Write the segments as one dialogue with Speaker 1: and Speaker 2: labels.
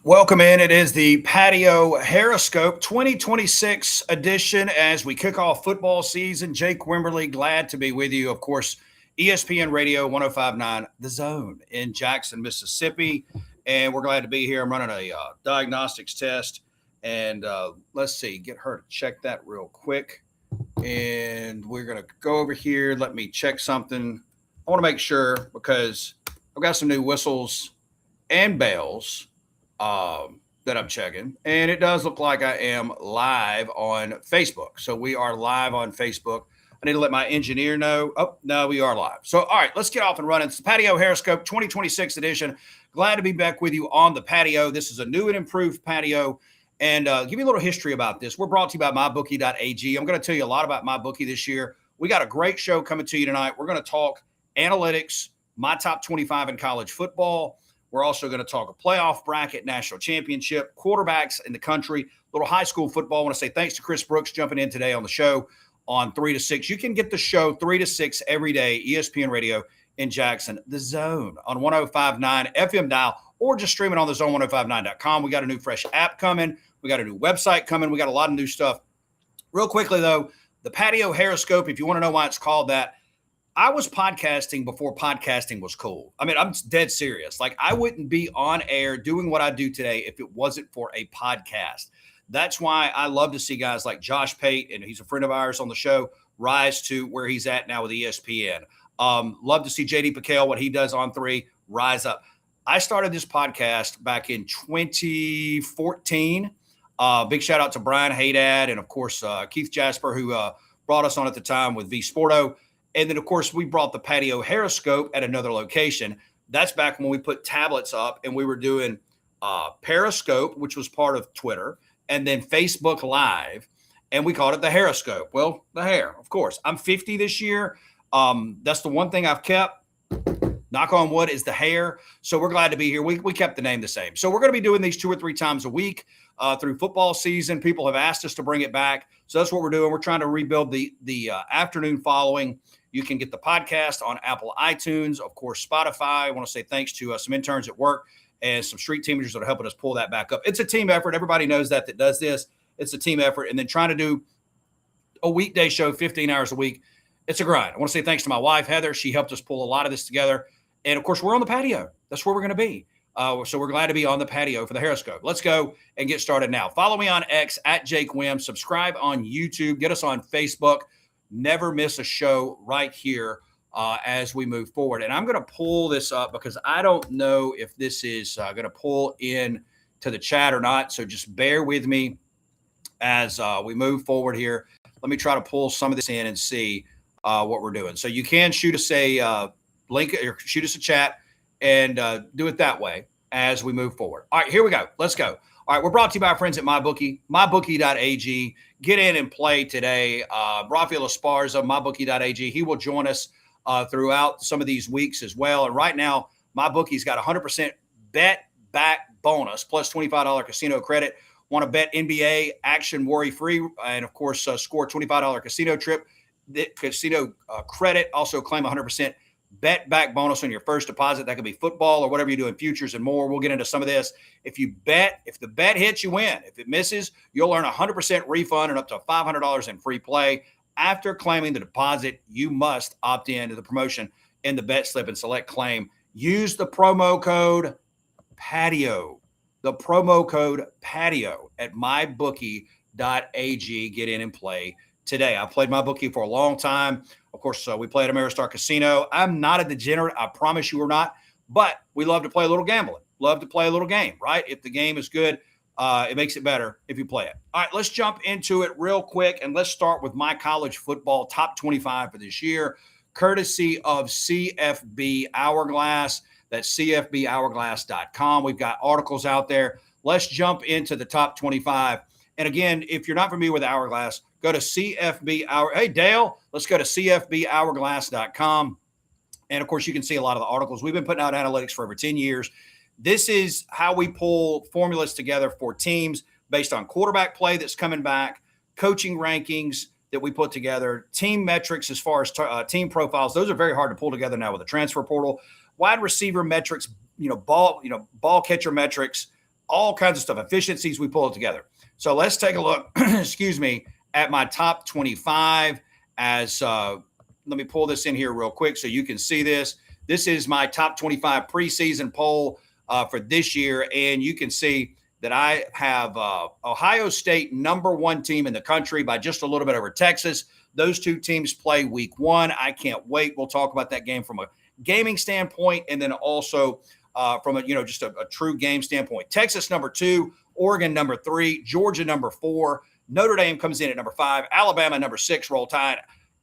Speaker 1: Welcome in. It is the Patio Horoscope 2026 edition as we kick off football season. Jake Wimberly, glad to be with you. Of course, ESPN Radio 1059 The Zone in Jackson, Mississippi. And we're glad to be here. I'm running a diagnostics test. And let's see, get her to check that real quick. And we're going to go over here. Let me check something. I want to make sure because I've got some new whistles and bells that I'm checking, and it does look like I am live on Facebook. So we are live on Facebook. I need to let my engineer know. Oh, no, we are live. So, all right, let's get off and running. It's the Patio Horoscope 2026 edition. Glad to be back with you on the patio. This is a new and improved patio. And give you a little history about this. We're brought to you by mybookie.ag. I'm going to tell you a lot about MyBookie this year. We got a great show coming to you tonight. We're going to talk analytics, my top 25 in college football. We're also going to talk a playoff bracket, national championship, quarterbacks in the country, little high school football. I want to say thanks to Chris Brooks jumping in today on the show on 3 to 6. You can get the show 3 to 6 every day, ESPN Radio in Jackson, The Zone on 1059 FM dial, or just stream it on the zone1059.com. We got a new fresh app coming. We got a new website coming. We got a lot of new stuff. Real quickly, though, the Patio Horoscope, if you want to know why it's called that, I was podcasting before podcasting was cool. I mean, I'm dead serious. Like, I wouldn't be on air doing what I do today if it wasn't for a podcast. That's why I love to see guys like Josh Pate, and he's a friend of ours on the show, rise to where he's at now with ESPN. Love to see JD Piquel, what he does on 3, rise up. I started this podcast back in 2014. Big shout out to Brian Haydad and, of course, Keith Jasper, who brought us on at the time with V Sporto. And then, of course, we brought the Patio Horoscope at another location. That's back when we put tablets up and we were doing Periscope, which was part of Twitter, and then Facebook Live, and we called it the Horoscope. Well, the hair, of course. I'm 50 this year. That's the one thing I've kept. Knock on wood, is the hair. So we're glad to be here. We kept the name the same. So we're going to be doing these 2 or 3 times a week through football season. People have asked us to bring it back. So that's what we're doing. We're trying to rebuild the afternoon following. You can get the podcast on Apple iTunes, of course, Spotify. I want to say thanks to some interns at work and some street teamers that are helping us pull that back up. It's a team effort. Everybody knows that does this. It's a team effort. And then trying to do a weekday show 15 hours a week, it's a grind. I want to say thanks to my wife, Heather. She helped us pull a lot of this together. And, of course, we're on the patio. That's where we're going to be. So we're glad to be on the patio for the Horoscope. Let's go and get started now. Follow me on X at Jake Wim. Subscribe on YouTube. Get us on Facebook. Never miss a show right here as we move forward. And I'm going to pull this up because I don't know if this is going to pull in to the chat or not. So just bear with me as we move forward here. Let me try to pull some of this in and see what we're doing. So you can shoot us a link or shoot us a chat and do it that way as we move forward. All right, here we go. Let's go. All right, we're brought to you by our friends at MyBookie, mybookie.ag. Get in and play today. Rafael Esparza, mybookie.ag. He will join us throughout some of these weeks as well. And right now, MyBookie's got 100% bet back bonus plus $25 casino credit. Want to bet NBA action worry-free and, of course, score $25 casino trip. Casino credit. Also claim 100% bet back bonus on your first deposit. That could be football or whatever you do in futures and more. We'll get into some of this. If the bet hits, you win. If it misses, you'll earn 100% refund and up to $500 in free play. After claiming the deposit, you must opt in to the promotion in the bet slip and select claim. Use the promo code PATIO. The promo code PATIO at mybookie.ag. Get in and play today. I've played MyBookie for a long time. Of course, we play at Ameristar Casino. I'm not a degenerate. I promise you we're not. But we love to play a little gambling. Love to play a little game, right? If the game is good, it makes it better if you play it. All right, let's jump into it real quick. And let's start with my college football top 25 for this year, courtesy of CFB Hourglass. That's cfbhourglass.com. We've got articles out there. Let's jump into the top 25. And again, if you're not familiar with Hourglass, go to CFB Hour. Hey, Dale, let's go to cfbhourglass.com. And, of course, you can see a lot of the articles. We've been putting out analytics for over 10 years. This is how we pull formulas together for teams based on quarterback play that's coming back, coaching rankings that we put together, team metrics as far as team profiles. Those are very hard to pull together now with the transfer portal. Wide receiver metrics, ball catcher metrics, all kinds of stuff, efficiencies. We pull it together. So let's take a look, excuse me, at my top 25 as let me pull this in here real quick so you can see this. This is my top 25 preseason poll for this year. And you can see that I have Ohio State #1 team in the country by just a little bit over Texas. Those two teams play week 1. I can't wait. We'll talk about that game from a gaming standpoint and then also from a, just a true game standpoint. Texas #2, Oregon #3, Georgia #4, Notre Dame comes in at #5, Alabama #6, Roll Tide,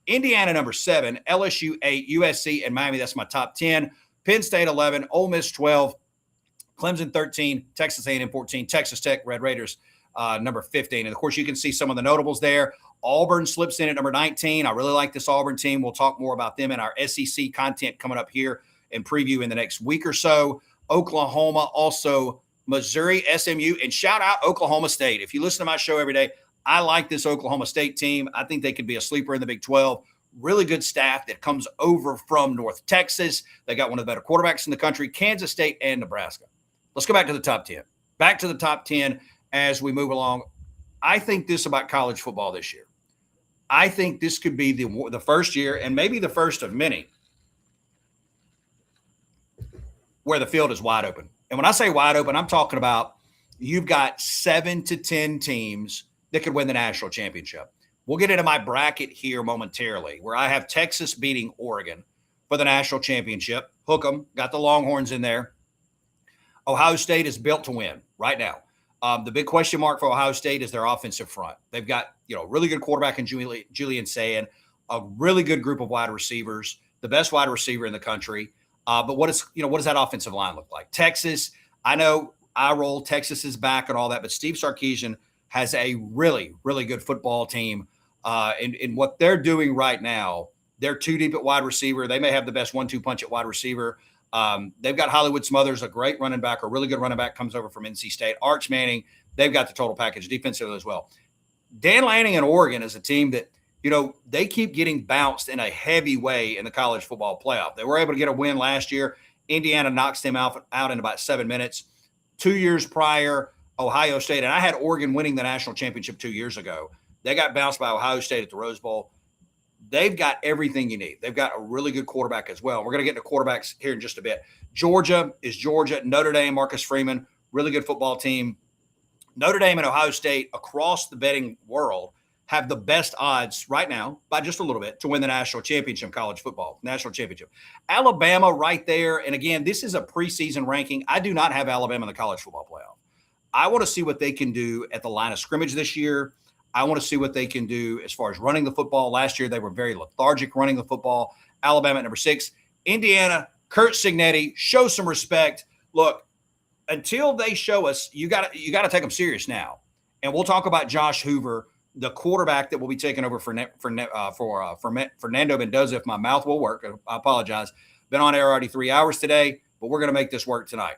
Speaker 1: Indiana #7, LSU 8, USC and Miami. That's my top 10. Penn State 11, Ole Miss 12, Clemson 13, Texas A&M 14, Texas Tech Red Raiders number 15. And of course, you can see some of the notables there. Auburn slips in at number 19. I really like this Auburn team. We'll talk more about them in our SEC content coming up here and preview in the next week or so. Oklahoma, also Missouri, SMU, and shout out Oklahoma State. If you listen to my show every day, I like this Oklahoma State team. I think they could be a sleeper in the Big 12. Really good staff that comes over from North Texas. They got one of the better quarterbacks in the country, Kansas State and Nebraska. Let's go back to the top 10. Back to the top 10 as we move along. I think this about college football this year. I think this could be the first year, and maybe the first of many, where the field is wide open. And when I say wide open, I'm talking about you've got 7 to 10 teams that could win the national championship. We'll get into my bracket here momentarily, where I have Texas beating Oregon for the national championship. Hook 'em, got the Longhorns in there. Ohio State is built to win right now. The big question mark for Ohio State is their offensive front. They've got, really good quarterback in Julian Sayin, a really good group of wide receivers, the best wide receiver in the country. But what does that offensive line look like? Texas, I know I roll, Texas is back and all that, but Steve Sarkisian has a really, really good football team. And what they're doing right now, they're too deep at wide receiver. They may have the best 1-2 punch at wide receiver. They've got Hollywood Smothers, a great running back, a really good running back, comes over from NC State. Arch Manning, they've got the total package defensively as well. Dan Lanning and Oregon is a team that, they keep getting bounced in a heavy way in the college football playoff. They were able to get a win last year. Indiana knocks them out in about 7 minutes. 2 years prior, Ohio State, and I had Oregon winning the national championship 2 years ago. They got bounced by Ohio State at the Rose Bowl. They've got everything you need. They've got a really good quarterback as well. We're going to get into quarterbacks here in just a bit. Georgia is Georgia. Notre Dame, Marcus Freeman, really good football team. Notre Dame and Ohio State across the betting world have the best odds right now by just a little bit to win the national championship, college football, national championship. Alabama right there. And again, this is a preseason ranking. I do not have Alabama in the college football playoff. I want to see what they can do at the line of scrimmage this year. I want to see what they can do as far as running the football. Last year, they were very lethargic running the football. Alabama at number 6. Indiana, Kurt Signetti, show some respect. Look, until they show us, you got to take them serious now. And we'll talk about Josh Hoover, the quarterback that will be taking over for Fernando Mendoza, if my mouth will work. I apologize. Been on air already 3 hours today, but we're going to make this work tonight.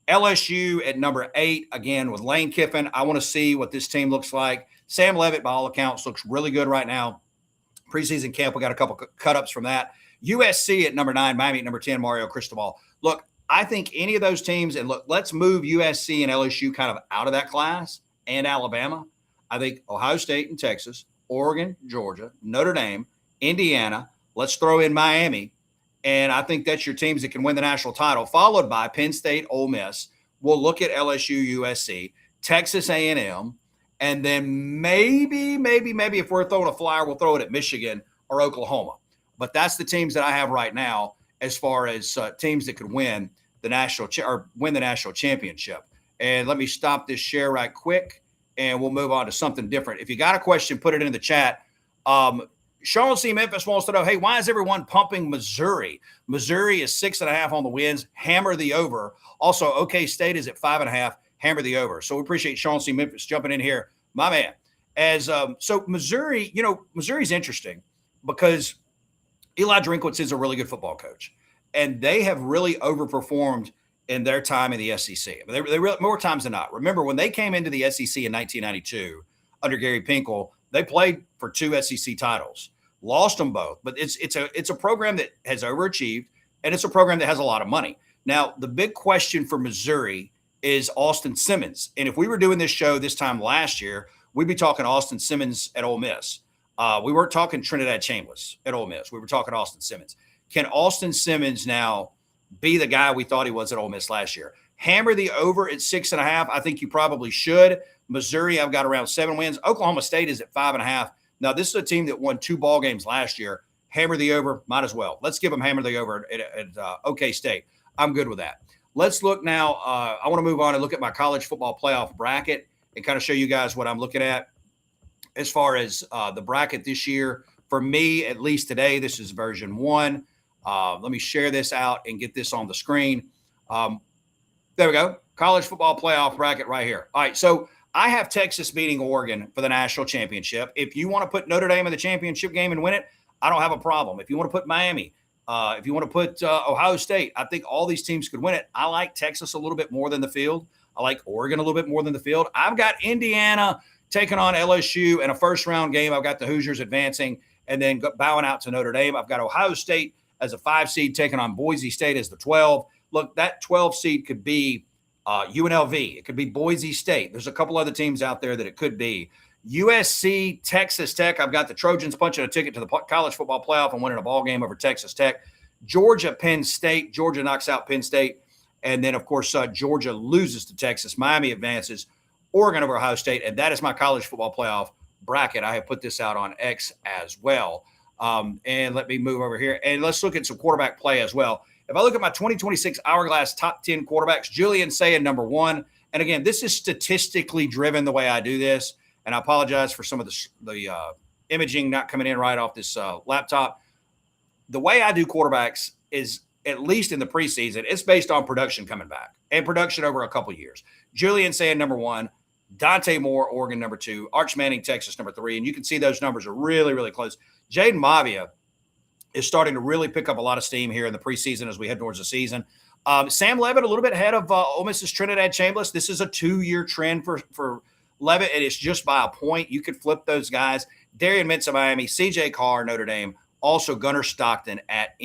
Speaker 1: LSU at number 8, again, with Lane Kiffin. I want to see what this team looks like. Sam Levitt, by all accounts, looks really good right now. Preseason camp, we got a couple cut-ups from that. USC at number 9, Miami at number 10, Mario Cristobal. Look, I think any of those teams, and look, let's move USC and LSU kind of out of that class, and Alabama. I think Ohio State and Texas, Oregon, Georgia, Notre Dame, Indiana. Let's throw in Miami. And I think that's your teams that can win the national title, followed by Penn State, Ole Miss. We'll look at LSU, USC, Texas A&M, and then maybe if we're throwing a flyer, we'll throw it at Michigan or Oklahoma. But that's the teams that I have right now as far as teams that could win the national championship. And let me stop this share right quick, and we'll move on to something different. If you got a question, put it in the chat. Sean C. Memphis wants to know, hey, why is everyone pumping Missouri? Missouri is 6.5 on the wins. Hammer the over. Also, OK State is at 5.5. Hammer the over. So we appreciate Sean C. Memphis jumping in here, my man. So Missouri, Missouri's interesting because Eli Drinkwitz is a really good football coach, and they have really overperformed in their time in the SEC. They really, more times than not. Remember when they came into the SEC in 1992 under Gary Pinkel, they played for 2 SEC titles. Lost them both, but it's a program that has overachieved, and it's a program that has a lot of money. Now, the big question for Missouri is Austin Simmons. And if we were doing this show this time last year, we'd be talking Austin Simmons at Ole Miss. We weren't talking Trinidad Chambliss at Ole Miss. We were talking Austin Simmons. Can Austin Simmons now be the guy we thought he was at Ole Miss last year? Hammer the over at 6.5. I think you probably should. Missouri, I've got around 7 wins. Oklahoma State is at 5.5. Now, this is a team that won 2 ball games last year. Hammer the over, might as well. Let's give them hammer the over at OK State. I'm good with that. Let's look now. I want to move on and look at my college football playoff bracket and kind of show you guys what I'm looking at as far as the bracket this year. For me, at least today, this is version 1. Let me share this out and get this on the screen. There we go. College football playoff bracket right here. All right, so I have Texas beating Oregon for the national championship. If you want to put Notre Dame in the championship game and win it, I don't have a problem. If you want to put Miami, if you want to put Ohio State, I think all these teams could win it. I like Texas a little bit more than the field. I like Oregon a little bit more than the field. I've got Indiana taking on LSU in a first-round game. I've got the Hoosiers advancing and then bowing out to Notre Dame. I've got Ohio State as a 5 seed taking on Boise State as the 12. Look, that 12 seed could be UNLV. It could be Boise State. There's a couple other teams out there that it could be. USC, Texas Tech. I've got the Trojans punching a ticket to the college football playoff and winning a ball game over Texas Tech. Georgia, Penn State. Georgia knocks out Penn State. And then, of course, Georgia loses to Texas. Miami advances. Oregon over Ohio State. And that is my college football playoff bracket. I have put this out on X as well. And let me move over here. And let's look at some quarterback play as well. If I look at my 2026 Hourglass top 10 quarterbacks, Julian Sayin, number 1. And again, this is statistically driven the way I do this. And I apologize for some of the imaging not coming in right off this laptop. The way I do quarterbacks is, at least in the preseason, it's based on production coming back and production over a couple of years. Julian Sayin, number 1. Dante Moore, Oregon, number 2. Arch Manning, Texas, number 3. And you can see those numbers are really, really close. Jaden Mavia is starting to really pick up a lot of steam here in the preseason as we head towards the season. Sam Levitt, a little bit ahead of Ole Miss's Trinidad Chambliss. This is a 2-year trend for Levitt, and it's just by a point. You could flip those guys. Darian Mintz of Miami, C.J. Carr, Notre Dame, also Gunnar Stockton at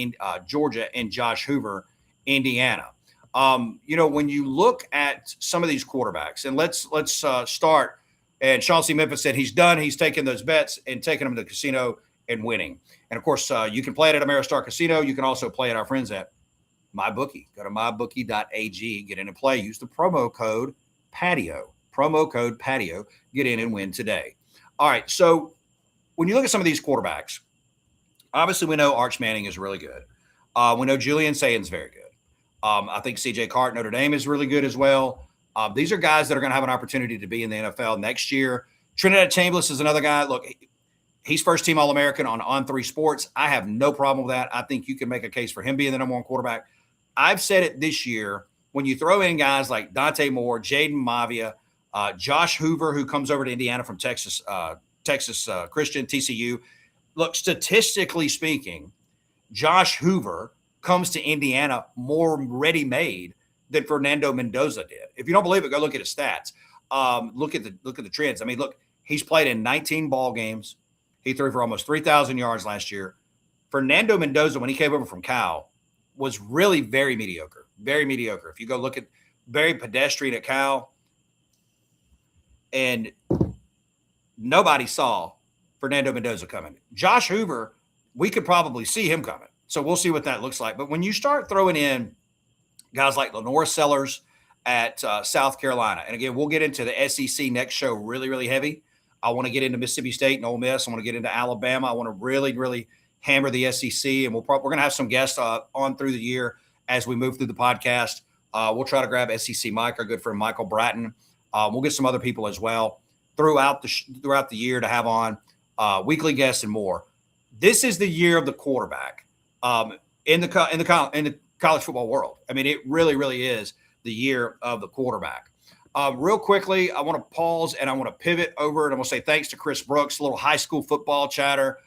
Speaker 1: Georgia, and Josh Hoover, Indiana. When you look at some of these quarterbacks, and let's start, and Sean C. Memphis said he's done. He's taking those bets and taking them to the casino and winning. And, of course, you can play it at Ameristar Casino. You can also play it our friends at MyBookie. Go to mybookie.ag, get in and play. Use the promo code PATIO. Promo code PATIO. Get in and win today. All right, so when you look at some of these quarterbacks, obviously we know Arch Manning is really good. We know Julian Sayin's very good. I think C.J. Carr at Notre Dame is really good as well. These are guys that are going to have an opportunity to be in the NFL next year. Trinidad Chambliss is another guy. Look, he's first-team All-American on On3 Sports. I have no problem with that. I think you can make a case for him being the number 1 quarterback. I've said it this year, when you throw in guys like Dante Moore, Jaden Mavia, Josh Hoover, who comes over to Indiana from Texas Christian, TCU. Look, statistically speaking, Josh Hoover comes to Indiana more ready-made than Fernando Mendoza did. If you don't believe it, go look at his stats. Look at the trends. I mean, look, he's played in 19 ball games. He threw for almost 3,000 yards last year. Fernando Mendoza, when he came over from Cal, was really very mediocre. Very mediocre. If you go look at very pedestrian at Cal, and nobody saw Fernando Mendoza coming. Josh Hoover, we could probably see him coming. So we'll see what that looks like. But when you start throwing in guys like Lenore Sellers at South Carolina, and again, we'll get into the SEC next show really, really heavy. I want to get into Mississippi State and Ole Miss. I want to get into Alabama. I want to really, really hammer the SEC. And we're going to have some guests on through the year as we move through the podcast. We'll try to grab SEC Mike, our good friend Michael Bratton. We'll get some other people as well throughout the year to have on weekly guests and more. This is the year of the quarterback in the college football world. I mean, it really, really is the year of the quarterback. Real quickly, I want to pause and I want to pivot over and I'm going to say thanks to Chris Brooks, a little high school football chatter.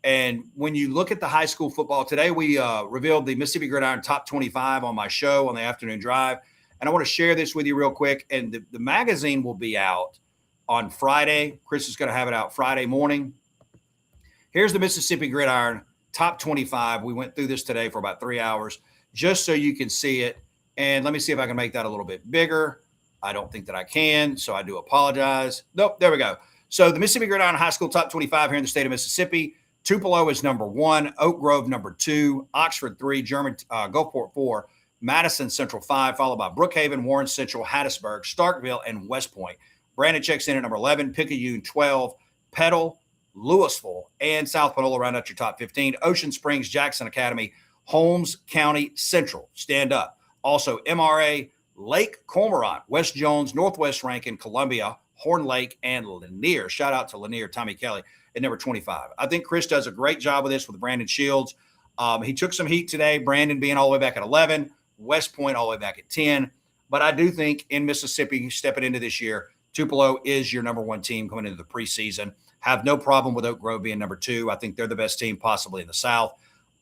Speaker 1: And when you look at the high school football today, we revealed the Mississippi Gridiron top 25 on my show on the afternoon drive. And I want to share this with you real quick. And the magazine will be out on Friday. Chris is going to have it out Friday morning. Here's the Mississippi Gridiron top 25. We went through this today for about 3 hours just so you can see it And let me see if I can make that a little bit bigger. I don't think that I can, so I do apologize. Nope, there we go. So the Mississippi Gridiron High School Top 25 here in the state of Mississippi. Tupelo is number 1, Oak Grove number 2, Oxford 3, Gulfport 4, Madison Central 5, followed by Brookhaven, Warren Central, Hattiesburg, Starkville, and West Point. Brandon checks in at number 11, Picayune 12, Petal, Louisville, and South Panola round out your top 15. Ocean Springs, Jackson Academy, Holmes County Central, stand up. Also MRA, Lake Cormorant, West Jones, Northwest Rankin, Columbia, Horn Lake, and Lanier. Shout out to Lanier, Tommy Kelly at number 25. I think Chris does a great job with this with Brandon Shields. He took some heat today, Brandon being all the way back at 11, West Point all the way back at 10. But I do think in Mississippi, stepping into this year, Tupelo is your number 1 team coming into the preseason. Have no problem with Oak Grove being number 2. I think they're the best team possibly in the South.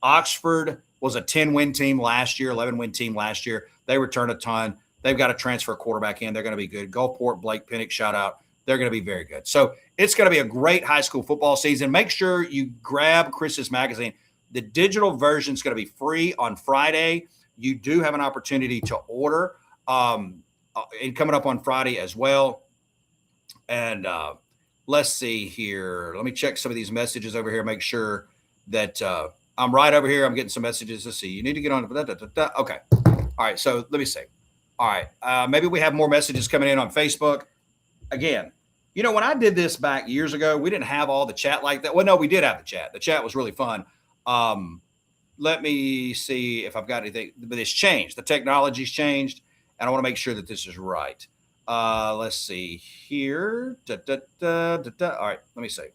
Speaker 1: Oxford was a 10-win team last year, 11-win team last year. They return a ton. They've got a transfer quarterback in. They're going to be good. Gulfport, Blake Pennick, shout out. They're going to be very good. So it's going to be a great high school football season. Make sure you grab Chris's magazine. The digital version is going to be free on Friday. You do have an opportunity to order and coming up on Friday as well. And let's see here. Let me check some of these messages over here. Make sure that I'm right over here. I'm getting some messages. Let's see. You need to get on. Okay. All right. So let me see. All right. Maybe we have more messages coming in on Facebook. Again, you know, when I did this back years ago, we didn't have all the chat like that. Well, no, we did have the chat. The chat was really fun. Let me see if I've got anything. But it's changed. The technology's changed. And I want to make sure that this is right. Let's see here. All right. Let me see.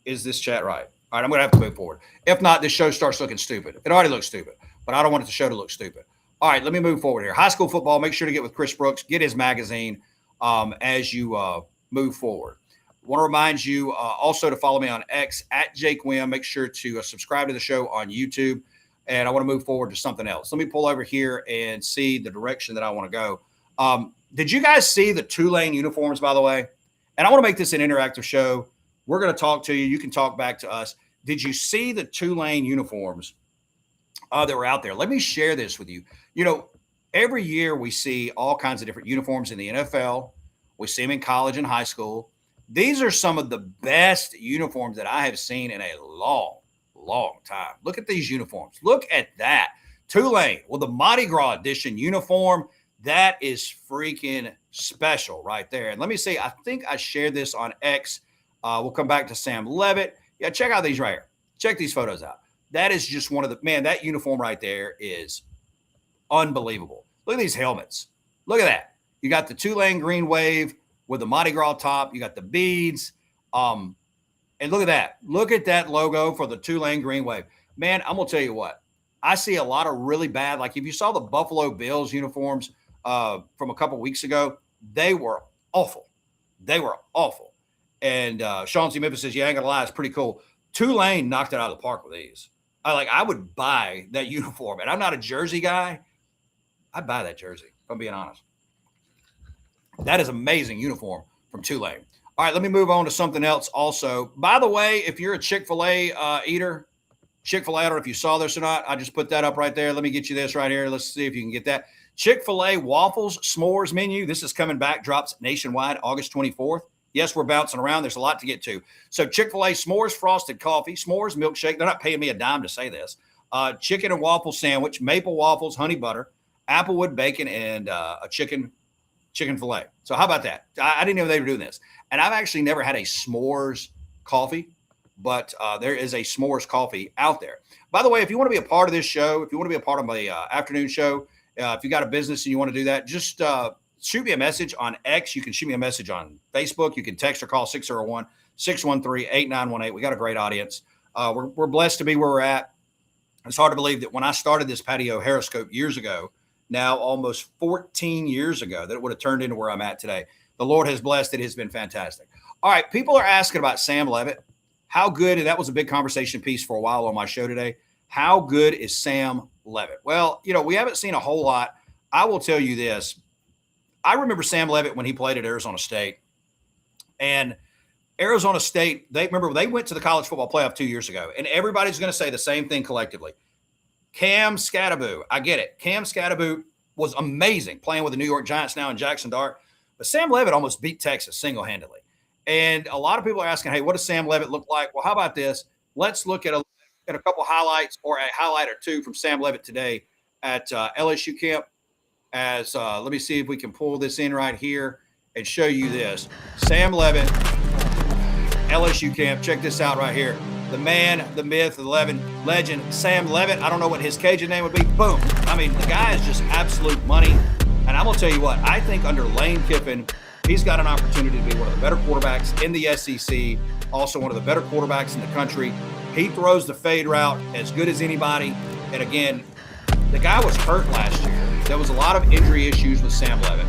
Speaker 1: Is this chat right? All right. I'm going to have to move forward. If not, this show starts looking stupid. It already looks stupid, but I don't want the show to look stupid. All right. Let me move forward here. High school football. Make sure to get with Chris Brooks. Get his magazine as you move forward. I want to remind you also to follow me on X at Jake Wim. Make sure to subscribe to the show on YouTube. And I want to move forward to something else. Let me pull over here and see the direction that I want to go. Did you guys see the Tulane uniforms, by the way? And I want to make this an interactive show. We're going to talk to you. You can talk back to us. Did you see the Tulane uniforms that were out there? Let me share this with you. You know, every year we see all kinds of different uniforms in the NFL. We see them in college and high school. These are some of the best uniforms that I have seen in a long time. Look at these uniforms. Look at that. Tulane with the Mardi Gras edition uniform. That is freaking special right there. And let me see. I think I shared this on X. We'll come back to Sam Levitt. Yeah, check out these right here. Check these photos out. That is just one of the, man, that uniform right there is unbelievable. Look at these helmets. Look at that. You got the Tulane green wave with the Mardi Gras top. You got the beads. And look at that. Look at that logo for the Tulane green wave. Man, I'm going to tell you what. I see a lot of really bad, like if you saw the Buffalo Bills uniforms from a couple weeks ago, they were awful. They were awful. And Sean C. Memphis says, yeah, I ain't gonna lie, it's pretty cool. Tulane knocked it out of the park with these. I would buy that uniform. And I'm not a jersey guy. I'd buy that jersey, if I'm being honest. That is amazing uniform from Tulane. All right, let me move on to something else also. By the way, if you're a Chick-fil-A eater, Chick-fil-A, I don't know if you saw this or not. I just put that up right there. Let me get you this right here. Let's see if you can get that. Chick-fil-A waffles s'mores menu. This is coming back, drops nationwide August 24th. Yes, we're bouncing around. There's a lot to get to. So Chick-fil-A s'mores frosted coffee, s'mores milkshake. They're not paying me a dime to say this. Chicken and waffle sandwich, maple waffles, honey butter, applewood bacon, and a chicken fillet. So how about that? I didn't know they were doing this. And I've actually never had a s'mores coffee, but there is a s'mores coffee out there. By the way, if you want to be a part of this show, if you want to be a part of my afternoon show, if you got a business and you want to do that, just shoot me a message on X. You can shoot me a message on Facebook. You can text or call 601-613-8918. We got a great audience. We're blessed to be where we're at. It's hard to believe that when I started this patio Haroscope years ago, now almost 14 years ago, that it would have turned into where I'm at today. The Lord has blessed it. It has been fantastic. All right, people are asking about Sam Levitt. How good, and that was a big conversation piece for a while on my show today. How good is Sam Levitt? Well, you know, we haven't seen a whole lot. I will tell you this. I remember Sam Levitt when he played at Arizona State. And Arizona State, they went to the college football playoff 2 years ago. And everybody's going to say the same thing collectively. Cam Skattebo, I get it. Cam Skattebo was amazing playing with the New York Giants now in Jackson Dart. But Sam Levitt almost beat Texas single-handedly. And a lot of people are asking, hey, what does Sam Levitt look like? Well, how about this? Let's look at a couple highlights or a highlight or two from Sam Levitt today at LSU camp. As let me see if we can pull this in right here and show you this. Sam Levitt, LSU camp. Check this out right here. The man, the myth, the legend, Sam Levitt. I don't know what his Cajun name would be. Boom. I mean, the guy is just absolute money. And I'm going to tell you what, I think under Lane Kiffin, he's got an opportunity to be one of the better quarterbacks in the SEC, also one of the better quarterbacks in the country. He throws the fade route as good as anybody. And again, the guy was hurt last year. There was a lot of injury issues with Sam Levitt.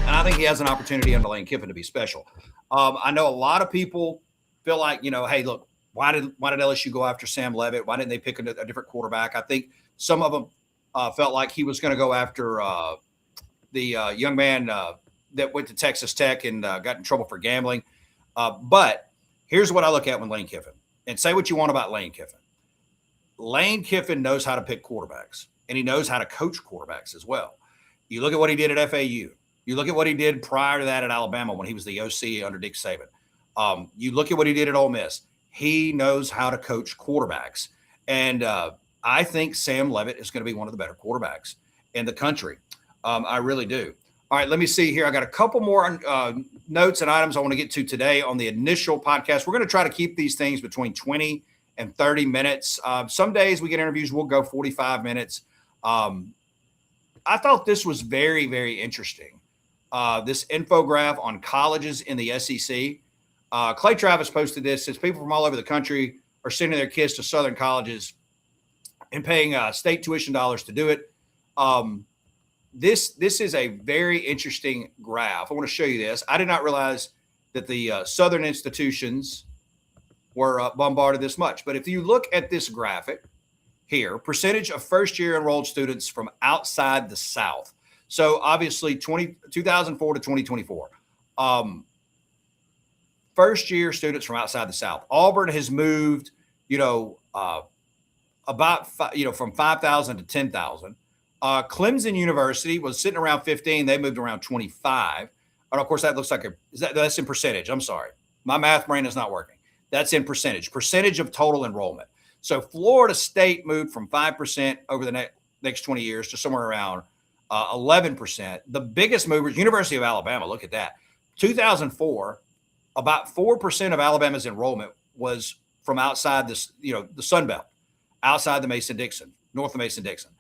Speaker 1: And I think he has an opportunity under Lane Kiffin to be special. I know a lot of people feel like, hey, look, why did LSU go after Sam Levitt? Why didn't they pick a different quarterback? I think some of them felt like he was going to go after the young man that went to Texas Tech and got in trouble for gambling. But here's what I look at with Lane Kiffin. And say what you want about Lane Kiffin. Lane Kiffin knows how to pick quarterbacks, and he knows how to coach quarterbacks as well. You look at what he did at FAU. You look at what he did prior to that at Alabama when he was the OC under Dick Saban. You look at what he did at Ole Miss. He knows how to coach quarterbacks. And I think Sam Levitt is going to be one of the better quarterbacks in the country. I really do. All right, let me see here. I got a couple more notes and items I want to get to today on the initial podcast. We're going to try to keep these things between 20 and 30 minutes. Some days we get interviews, we'll go 45 minutes. I thought this was very, very interesting. This infographic on colleges in the SEC. Clay Travis posted this. Says people from all over the country are sending their kids to Southern colleges and paying state tuition dollars to do it. This is a very interesting graph. I want to show you this. I did not realize that the Southern institutions were bombarded this much. But if you look at this graphic here, percentage of first-year enrolled students from outside the South. So obviously 2004 to 2024. First-year students from outside the South. Auburn has moved, about from 5,000 to 10,000. Clemson University was sitting around 15. They moved around 25. And of course, that looks like that's in percentage. I'm sorry. My math brain is not working. That's in percentage of total enrollment. So Florida State moved from 5% over the next 20 years to somewhere around 11%. The biggest movers, University of Alabama, look at that. 2004, about 4% of Alabama's enrollment was from outside this, the Sun Belt, outside the Mason-Dixon, north of Mason-Dixon.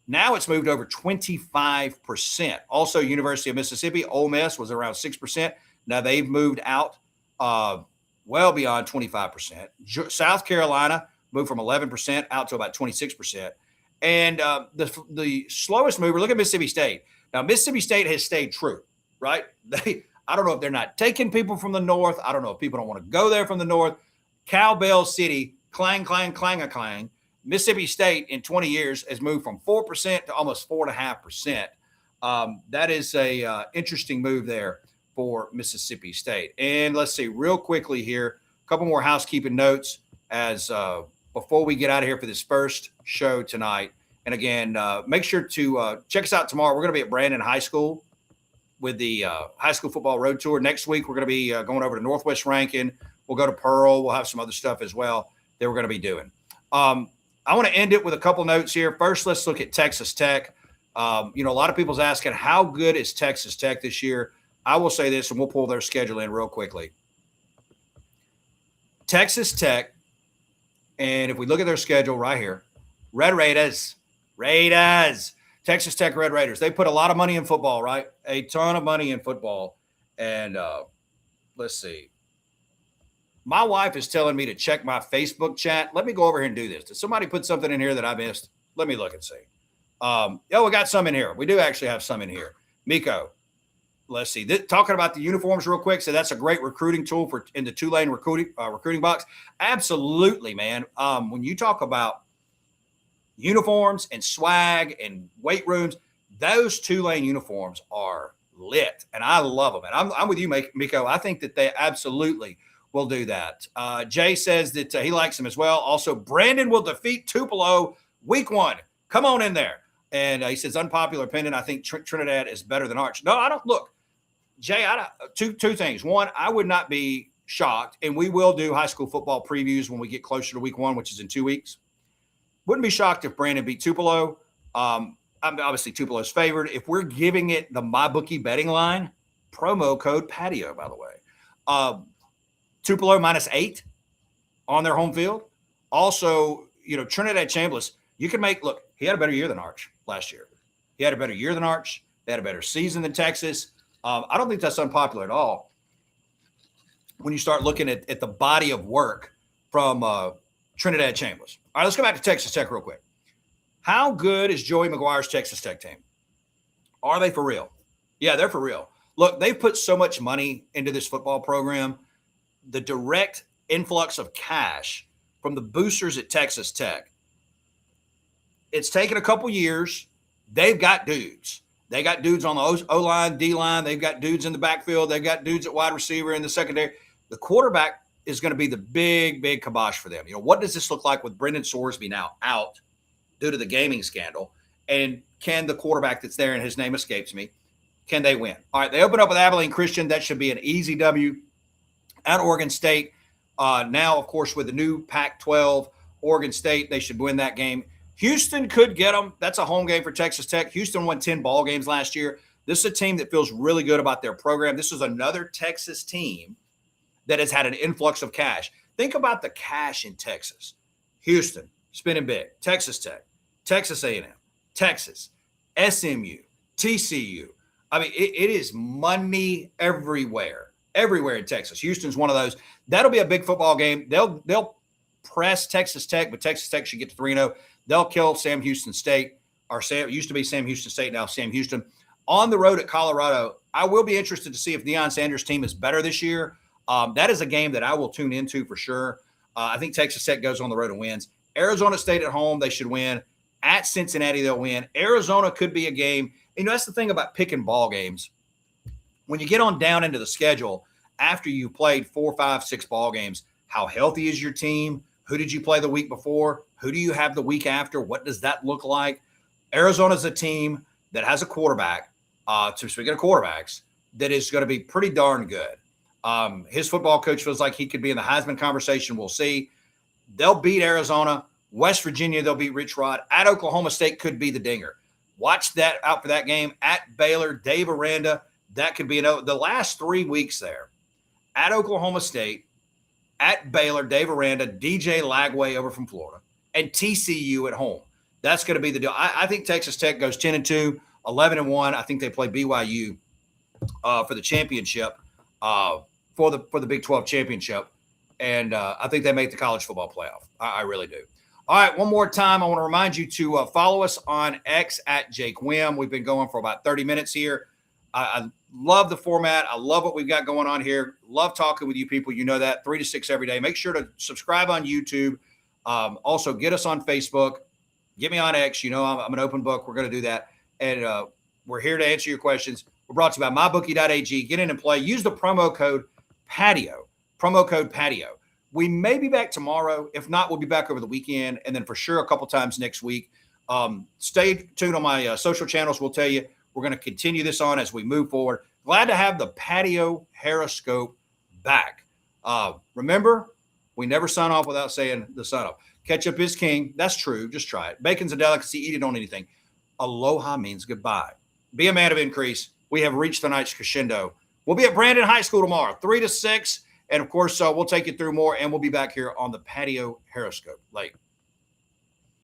Speaker 1: Now it's moved over 25%. Also, University of Mississippi, Ole Miss was around 6%. Now they've moved out well beyond 25%. South Carolina moved from 11% out to about 26%. And the slowest mover, look at Mississippi State. Now, Mississippi State has stayed true, right? I don't know if they're not taking people from the north. I don't know if people don't want to go there from the north. Cowbell City, clang, clang, clang, a clang. Mississippi State in 20 years has moved from 4% to almost 4.5%. That is a interesting move there for Mississippi State. And let's see real quickly here, a couple more housekeeping notes as before we get out of here for this first show tonight. And again, make sure to check us out tomorrow. We're going to be at Brandon High School with the high school football road tour. Next week, we're going to be going over to Northwest Rankin. We'll go to Pearl. We'll have some other stuff as well that we're going to be doing. I want to end it with a couple notes here. First, let's look at Texas Tech. A lot of people's asking, how good is Texas Tech this year? I will say this, and we'll pull their schedule in real quickly. Texas Tech, and if we look at their schedule right here, Red Raiders, Texas Tech Red Raiders. They put a lot of money in football, right? A ton of money in football. And let's see. My wife is telling me to check my Facebook chat. Let me go over here and do this. Did somebody put something in here that I missed? Let me look and see. We got some in here. We do actually have some in here. Miko, let's see. Talking about the uniforms real quick. So that's a great recruiting tool in the Tulane recruiting box. Absolutely, man. When you talk about uniforms and swag and weight rooms, those Tulane uniforms are lit, and I love them. And I'm with you, Miko. I think that they absolutely will do that. Jay says that he likes them as well. Also, Brandon will defeat Tupelo week 1. Come on in there. And he says, unpopular opinion, I think Trinidad is better than Arch. No, I don't. Look, Jay, two things. One, I would not be shocked, and we will do high school football previews when we get closer to week 1, which is in 2 weeks. Wouldn't be shocked if Brandon beat Tupelo. Obviously, Tupelo's favored. If we're giving it the MyBookie betting line, promo code Patio, by the way. Tupelo -8 on their home field. Also, Trinidad Chambliss, you can make, look, he had a better year than Arch last year. He had a better year than Arch. They had a better season than Texas. I don't think that's unpopular at all when you start looking at the body of work from Trinidad Chambliss. All right, let's go back to Texas Tech real quick. How good is Joey McGuire's Texas Tech team? Are they for real? Yeah, they're for real. Look, they've put so much money into this football program. The direct influx of cash from the boosters at Texas Tech. It's taken a couple years. They've got dudes. They got dudes on the O-line, D-line. They've got dudes in the backfield. They've got dudes at wide receiver in the secondary. The quarterback is going to be the big kibosh for them. What does this look like with Brendan Sorsby now out due to the gaming scandal? And can the quarterback that's there, and his name escapes me, can they win? All right, they open up with Abilene Christian. That should be an easy W. At Oregon State, now, of course, with the new Pac-12, Oregon State, they should win that game. Houston could get them. That's a home game for Texas Tech. Houston won 10 ball games last year. This is a team that feels really good about their program. This is another Texas team that has had an influx of cash. Think about the cash in Texas. Houston, spending big. Texas Tech, Texas A&M, Texas, SMU, TCU. I mean, it is money everywhere in Texas. Houston's one of those. That'll be a big football game. They'll press Texas Tech, but Texas Tech should get to 3-0. They'll kill Sam Houston State, or it used to be Sam Houston State, now Sam Houston. On the road at Colorado, I will be interested to see if Deion Sanders' team is better this year. That is a game that I will tune into for sure. I think Texas Tech goes on the road and wins. Arizona State at home, they should win. At Cincinnati, they'll win. Arizona could be a game. That's the thing about picking ball games. When you get on down into the schedule, after you played 4, 5, 6 ball games, how healthy is your team? Who did you play the week before? Who do you have the week after? What does that look like? Arizona's a team that has a quarterback, speaking of quarterbacks, that is going to be pretty darn good. His football coach feels like he could be in the Heisman conversation. We'll see. They'll beat Arizona. West Virginia, they'll beat Rich Rod. At Oklahoma State could be the dinger. Watch that out for that game. At Baylor, Dave Aranda, that could be the last 3 weeks there. At Oklahoma State, at Baylor, Dave Aranda, DJ Lagway over from Florida, and TCU at home. That's going to be the deal. I think Texas Tech goes 10-2, 11-1. I think they play BYU for the championship, for the Big 12 championship. And I think they make the college football playoff. I really do. All right, one more time, I want to remind you to follow us on X at Jake Wim. We've been going for about 30 minutes here. I love the format. I love what we've got going on here. Love talking with you people. You know that. 3 to 6 every day. Make sure to subscribe on YouTube. Also, get us on Facebook. Get me on X. I'm an open book. We're going to do that. And we're here to answer your questions. We're brought to you by mybookie.ag. Get in and play. Use the promo code PATIO. Promo code PATIO. We may be back tomorrow. If not, we'll be back over the weekend. And then for sure a couple times next week. Stay tuned on my social channels. We'll tell you. We're going to continue this on as we move forward. Glad to have the Patio Horoscope back. Remember, we never sign off without saying the sign off. Ketchup is king. That's true. Just try it. Bacon's a delicacy. Eat it on anything. Aloha means goodbye. Be a man of increase. We have reached the night's crescendo. We'll be at Brandon High School tomorrow, 3 to 6. And, of course, we'll take you through more, and we'll be back here on the Patio Horoscope. Late.